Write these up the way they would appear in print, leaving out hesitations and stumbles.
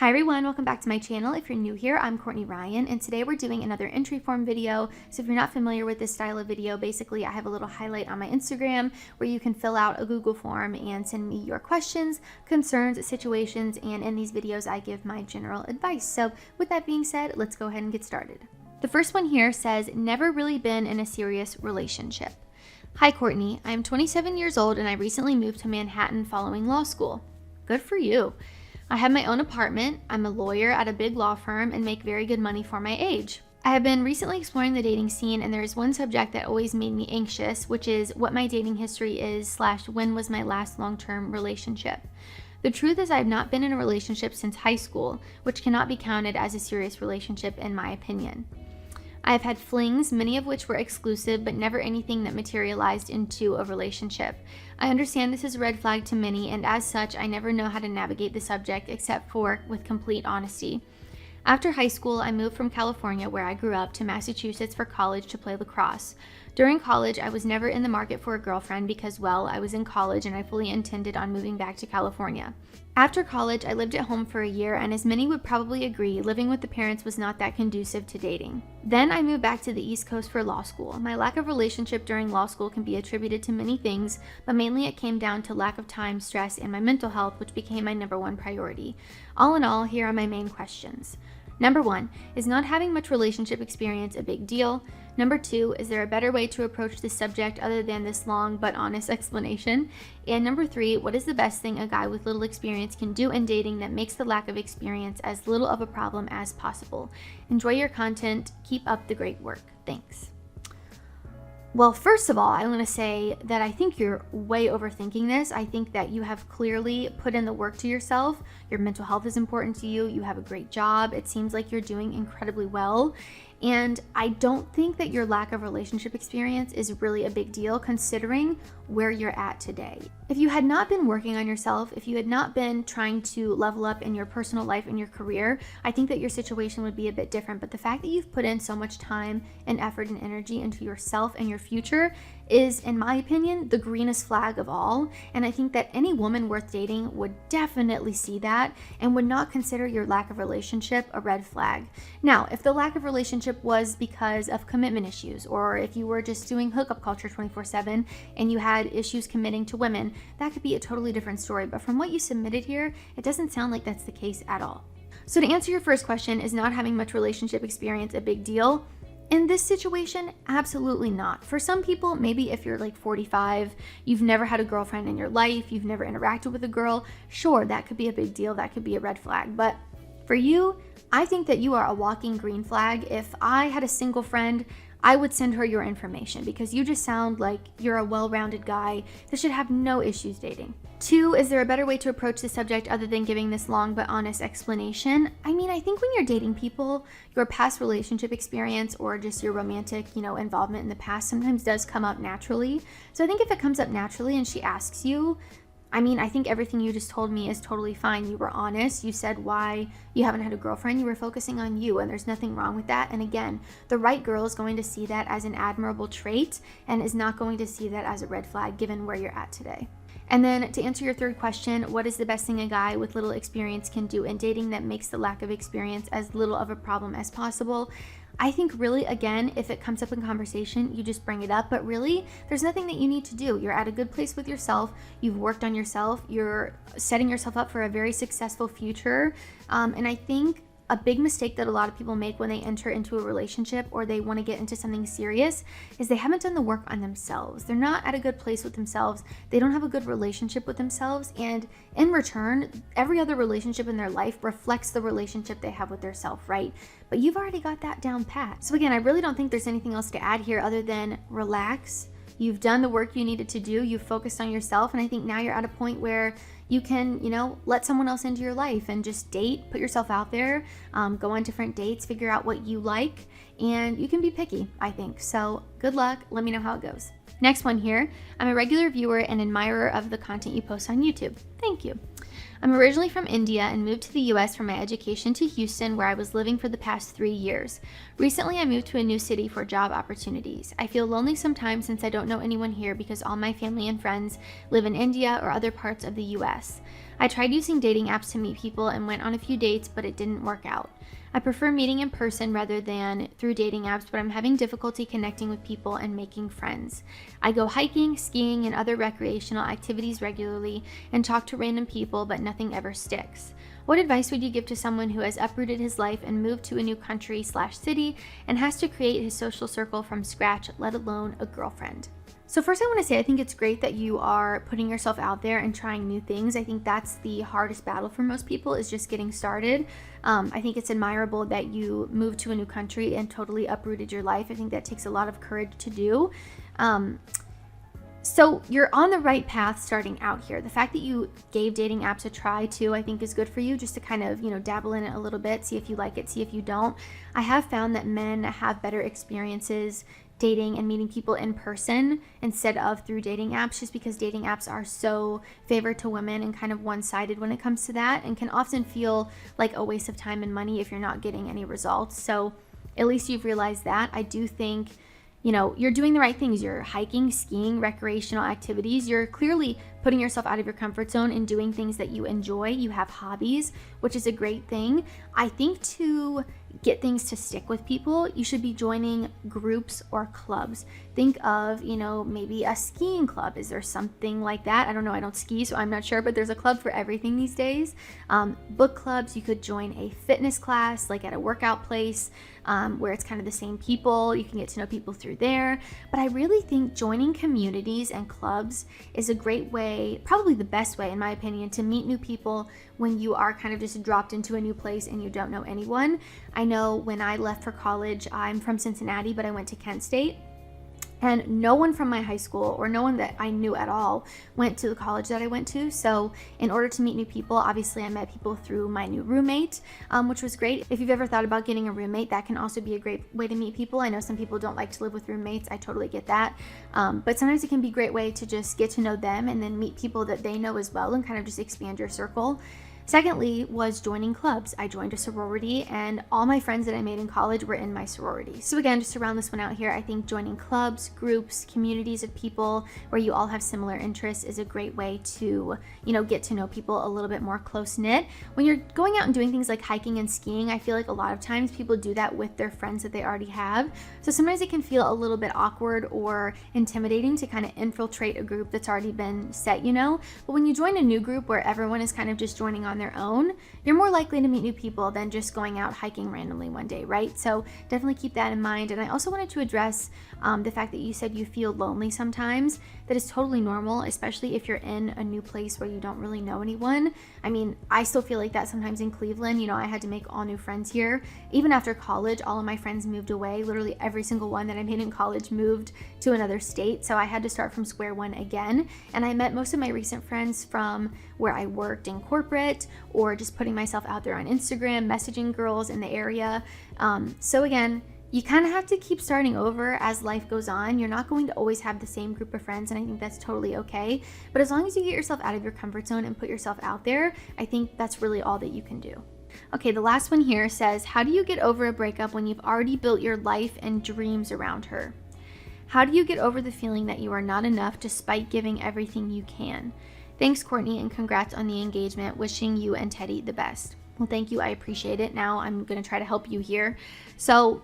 Hi everyone, welcome back to my channel. If you're new here, I'm Courtney Ryan, and today we're doing another entry form video. So if you're not familiar with this style of video, basically I have a little highlight on my Instagram where you can fill out a Google form and send me your questions, concerns, situations, and in these videos I give my general advice. So with that being said, let's go ahead and get started. The first one here says, never really been in a serious relationship. Hi Courtney, I'm 27 years old and I recently moved to Manhattan following law school. Good for you. I have my own apartment, I'm a lawyer at a big law firm, and make very good money for my age. I have been recently exploring the dating scene, and there is one subject that always made me anxious, which is what my dating history is / when was my last long-term relationship. The truth is I have not been in a relationship since high school, which cannot be counted as a serious relationship in my opinion. I have had flings, many of which were exclusive, but never anything that materialized into a relationship. I understand this is a red flag to many, and as such, I never know how to navigate the subject except for with complete honesty. After high school, I moved from California, where I grew up, to Massachusetts for college to play lacrosse. During college, I was never in the market for a girlfriend because, well, I was in college and I fully intended on moving back to California. After college, I lived at home for a year, and as many would probably agree, living with the parents was not that conducive to dating. Then I moved back to the East Coast for law school. My lack of relationship during law school can be attributed to many things, but mainly it came down to lack of time, stress, and my mental health, which became my #1 priority. All in all, here are my main questions. Number 1, is not having much relationship experience a big deal? Number 2, is there a better way to approach this subject other than this long but honest explanation? And number 3, what is the best thing a guy with little experience can do in dating that makes the lack of experience as little of a problem as possible? Enjoy your content. Keep up the great work. Thanks. Well, first of all, I want to say that I think you're way overthinking this. I think that you have clearly put in the work to yourself. Your mental health is important to you. You have a great job. It seems like you're doing incredibly well. And I don't think that your lack of relationship experience is really a big deal considering where you're at today. If you had not been working on yourself, if you had not been trying to level up in your personal life and your career, I think that your situation would be a bit different. But the fact that you've put in so much time and effort and energy into yourself and your future is, in my opinion, the greenest flag of all. And I think that any woman worth dating would definitely see that and would not consider your lack of relationship a red flag. Now, if the lack of relationship was because of commitment issues, or if you were just doing hookup culture 24/7 and you had issues committing to women, that could be a totally different story. But from what you submitted here, it doesn't sound like that's the case at all. So to answer your first question, is not having much relationship experience a big deal? In this situation, absolutely not. For some people, maybe if you're like 45, you've never had a girlfriend in your life, you've never interacted with a girl, sure, that could be a big deal, that could be a red flag. But for you, I think that you are a walking green flag. If I had a single friend, I would send her your information because you just sound like you're a well-rounded guy that should have no issues dating. 2, is there a better way to approach the subject other than giving this long but honest explanation? I mean, I think when you're dating people, your past relationship experience or just your romantic, involvement in the past sometimes does come up naturally. So I think if it comes up naturally and she asks you, I think everything you just told me is totally fine. You were honest. You said why you haven't had a girlfriend. You were focusing on you, and there's nothing wrong with that. And again, the right girl is going to see that as an admirable trait and is not going to see that as a red flag given where you're at today. And then to answer your third question, what is the best thing a guy with little experience can do in dating that makes the lack of experience as little of a problem as possible? I think really, again, if it comes up in conversation, you just bring it up, but really, there's nothing that you need to do. You're at a good place with yourself. You've worked on yourself. You're setting yourself up for a very successful future. And I think a big mistake that a lot of people make when they enter into a relationship or they want to get into something serious is they haven't done the work on themselves. They're not at a good place with themselves. They don't have a good relationship with themselves. And in return, every other relationship in their life reflects the relationship they have with their self, right? But you've already got that down pat. So again, I really don't think there's anything else to add here other than relax. You've done the work you needed to do. You've focused on yourself. And I think now you're at a point where you can, let someone else into your life and just date, put yourself out there, go on different dates, figure out what you like, and you can be picky, I think. So good luck. Let me know how it goes. Next one here. I'm a regular viewer and admirer of the content you post on YouTube. Thank you. I'm originally from India and moved to the US for my education to Houston, where I was living for the past 3 years. Recently, I moved to a new city for job opportunities. I feel lonely sometimes since I don't know anyone here because all my family and friends live in India or other parts of the US. I tried using dating apps to meet people and went on a few dates, but it didn't work out. I prefer meeting in person rather than through dating apps, but I'm having difficulty connecting with people and making friends. I go hiking, skiing, and other recreational activities regularly and talk to random people, but nothing ever sticks. What advice would you give to someone who has uprooted his life and moved to a new country/city and has to create his social circle from scratch, let alone a girlfriend? So first I want to say I think it's great that you are putting yourself out there and trying new things. I think that's the hardest battle for most people, is just getting started. I think it's admirable that you moved to a new country and totally uprooted your life. I think that takes a lot of courage to do. So you're on the right path starting out here. The fact that you gave dating apps a try too, I think is good for you, just to kind of, dabble in it a little bit, see if you like it, see if you don't. I have found that men have better experiences dating and meeting people in person instead of through dating apps, just because dating apps are so favored to women and kind of one-sided when it comes to that, and can often feel like a waste of time and money if you're not getting any results. So at least you've realized that. I do think you're doing the right things. You're hiking, skiing, recreational activities. You're clearly putting yourself out of your comfort zone and doing things that you enjoy. You have hobbies, which is a great thing. I think to get things to stick with people, you should be joining groups or clubs. Think of, maybe a skiing club. Is there something like that? I don't know. I don't ski, so I'm not sure, but there's a club for everything these days. Book clubs. You could join a fitness class, like at a workout place, where it's kind of the same people. You can get to know people through there. But I really think joining communities and clubs is a great way, probably the best way in my opinion, to meet new people when you are kind of just dropped into a new place and you don't know anyone. I know when I left for college, I'm from Cincinnati, but I went to Kent State. And no one from my high school, or no one that I knew at all, went to the college that I went to. So in order to meet new people, obviously I met people through my new roommate, which was great. If you've ever thought about getting a roommate, that can also be a great way to meet people. I know some people don't like to live with roommates. I totally get that. But sometimes it can be a great way to just get to know them and then meet people that they know as well and kind of just expand your circle. Secondly was joining clubs. I joined a sorority, and all my friends that I made in college were in my sorority. So again, just to round this one out here, I think joining clubs, groups, communities of people where you all have similar interests is a great way to, get to know people a little bit more close-knit. When you're going out and doing things like hiking and skiing, I feel like a lot of times people do that with their friends that they already have. So sometimes it can feel a little bit awkward or intimidating to kind of infiltrate a group that's already been set, But when you join a new group where everyone is kind of just joining on their own, you're more likely to meet new people than just going out hiking randomly one day, right? So definitely keep that in mind. And I also wanted to address the fact that you said you feel lonely sometimes. That is totally normal, especially if you're in a new place where you don't really know anyone. I mean, I still feel like that sometimes in Cleveland. I had to make all new friends here. Even after college, all of my friends moved away. Literally every single one that I made in college moved to another state. So I had to start from square one again. And I met most of my recent friends from where I worked in corporate, or just putting myself out there on Instagram, messaging girls in the area. So again, you kind of have to keep starting over as life goes on. You're not going to always have the same group of friends, and I think that's totally okay. But as long as you get yourself out of your comfort zone and put yourself out there, I think that's really all that you can do. Okay, the last one here says, how do you get over a breakup when you've already built your life and dreams around her? How do you get over the feeling that you are not enough despite giving everything you can? Thanks, Courtney, and congrats on the engagement. Wishing you and Teddy the best. Well, thank you. I appreciate it. Now I'm going to try to help you here. So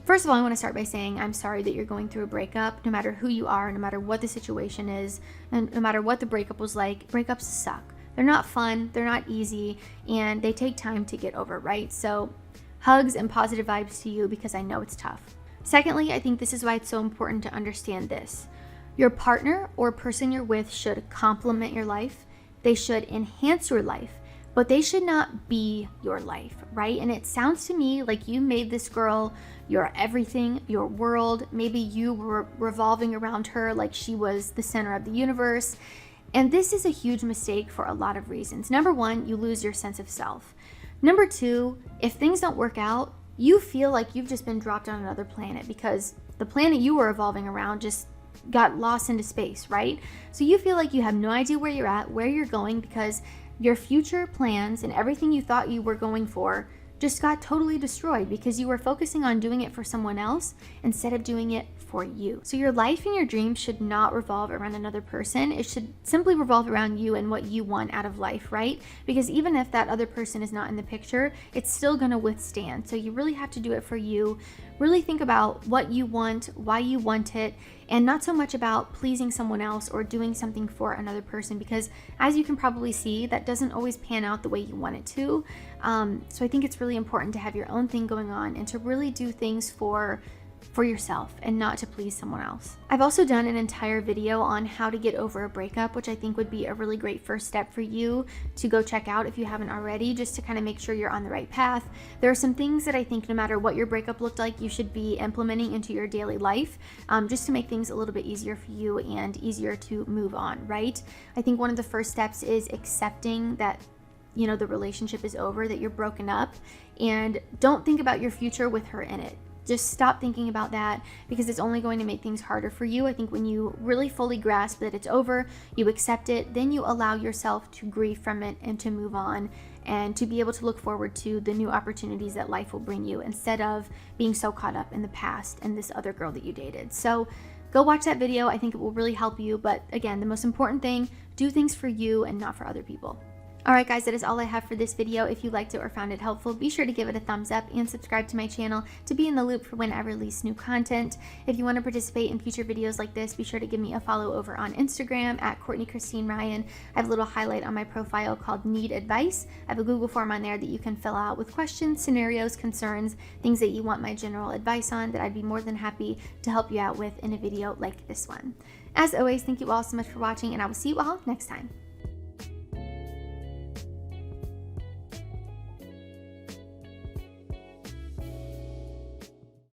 first of all, I want to start by saying I'm sorry that you're going through a breakup. No matter who you are, no matter what the situation is, and no matter what the breakup was like, breakups suck. They're not fun, they're not easy, and they take time to get over, right? So hugs and positive vibes to you, because I know it's tough. Secondly, I think this is why it's so important to understand this. Your partner or person you're with should complement your life. They should enhance your life, but they should not be your life, right? And it sounds to me like you made this girl your everything, your world. Maybe you were revolving around her like she was the center of the universe. And this is a huge mistake for a lot of reasons. Number one, you lose your sense of self. Number two, if things don't work out, you feel like you've just been dropped on another planet, because the planet you were revolving around just got lost into space, right? So you feel like you have no idea where you're at, where you're going, because your future plans and everything you thought you were going for just got totally destroyed because you were focusing on doing it for someone else instead of doing it for you. So your life and your dreams should not revolve around another person. It should simply revolve around you and what you want out of life, right? Because even if that other person is not in the picture, it's still going to withstand. So you really have to do it for you. Really think about what you want, why you want it, and not so much about pleasing someone else or doing something for another person, because as you can probably see, that doesn't always pan out the way you want it to. So I think it's really important to have your own thing going on and to really do things for yourself and not to please someone else. I've also done an entire video on how to get over a breakup, which I think would be a really great first step for you to go check out if you haven't already, just to kind of make sure you're on the right path. There are some things that I think no matter what your breakup looked like, you should be implementing into your daily life, just to make things a little bit easier for you and easier to move on, right? I think one of the first steps is accepting that the relationship is over, that you're broken up, and don't think about your future with her in it. Just stop thinking about that, because it's only going to make things harder for you. I think when you really fully grasp that it's over, you accept it, then you allow yourself to grieve from it and to move on and to be able to look forward to the new opportunities that life will bring you, instead of being so caught up in the past and this other girl that you dated. So go watch that video. I think it will really help you. But again, the most important thing, do things for you and not for other people. Alright guys, that is all I have for this video. If you liked it or found it helpful, be sure to give it a thumbs up and subscribe to my channel to be in the loop for when I release new content. If you want to participate in future videos like this, be sure to give me a follow over on Instagram at Courtney Christine Ryan. I have a little highlight on my profile called Need Advice. I have a Google form on there that you can fill out with questions, scenarios, concerns, things that you want my general advice on that I'd be more than happy to help you out with in a video like this one. As always, thank you all so much for watching, and I will see you all next time.